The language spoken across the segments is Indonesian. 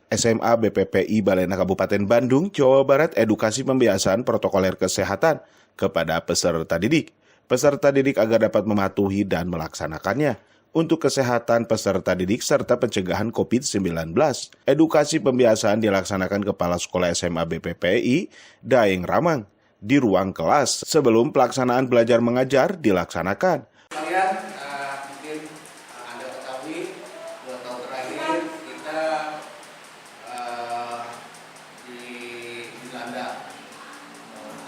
SMA BPPI Balena Kabupaten Bandung, Jawa Barat edukasi pembiasaan protokoler kesehatan kepada peserta didik. Peserta didik agar dapat mematuhi dan melaksanakannya untuk kesehatan peserta didik serta pencegahan COVID-19. Edukasi pembiasaan dilaksanakan Kepala Sekolah SMA BPPI, Daeng Ramang, di ruang kelas sebelum pelaksanaan belajar mengajar dilaksanakan. Kalian mungkin Anda ketahui 2 tahun terakhir kita dilanda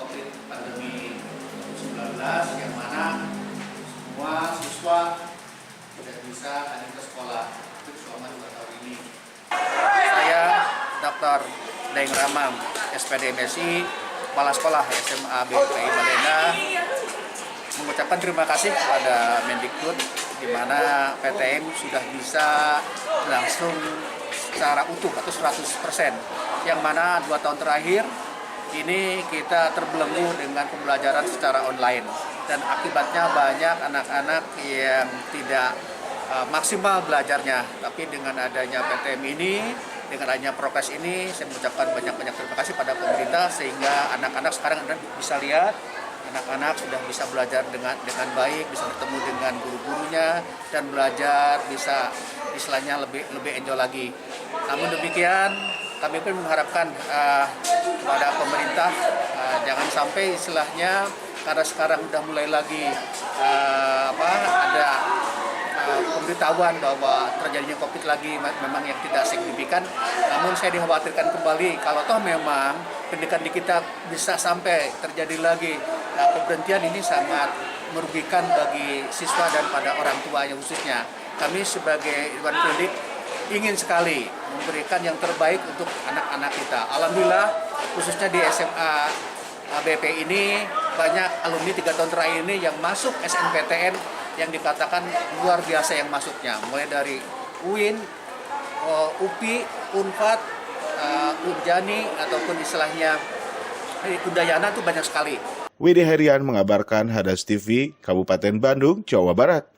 COVID pandemi 19 yang mana semua siswa tidak bisa hadir ke sekolah itu selama 2 tahun ini. Saya Dr. Daeng Ramang, SPD MSI, Kepala Sekolah SMA BPPI Balena, mengucapkan terima kasih kepada Mendikbud di mana PTM sudah bisa langsung secara utuh atau 100%, yang mana 2 tahun terakhir ini kita terbelenggu dengan pembelajaran secara online dan akibatnya banyak anak-anak yang tidak maksimal belajarnya. Tapi dengan adanya PTM ini, dengan adanya prokes ini, saya mengucapkan banyak-banyak terima kasih pada pemerintah sehingga anak-anak sekarang Anda bisa lihat anak-anak sudah bisa belajar dengan baik, bisa bertemu dengan guru-gurunya dan belajar bisa istilahnya lebih enjoy lagi. Namun demikian, kami pun mengharapkan kepada pemerintah jangan sampai istilahnya karena sekarang sudah mulai lagi ada pemberitahuan bahwa terjadinya COVID lagi memang yang tidak signifikan. Namun saya dikhawatirkan kembali kalau toh memang pendidikan di kita bisa sampai terjadi lagi pemberhentian, ini sangat merugikan bagi siswa dan pada orang tuanya khususnya. Kami sebagai Dewan Pendidik ingin sekali memberikan yang terbaik untuk anak-anak kita. Alhamdulillah khususnya di SMA BP ini banyak alumni 3 tahun terakhir ini yang masuk SNPTN yang dikatakan luar biasa yang masuknya. Mulai dari UIN, UPI, UNPAD, UNJANI ataupun istilahnya Udayana itu banyak sekali. Widi Herian mengabarkan Hadas TV, Kabupaten Bandung, Jawa Barat.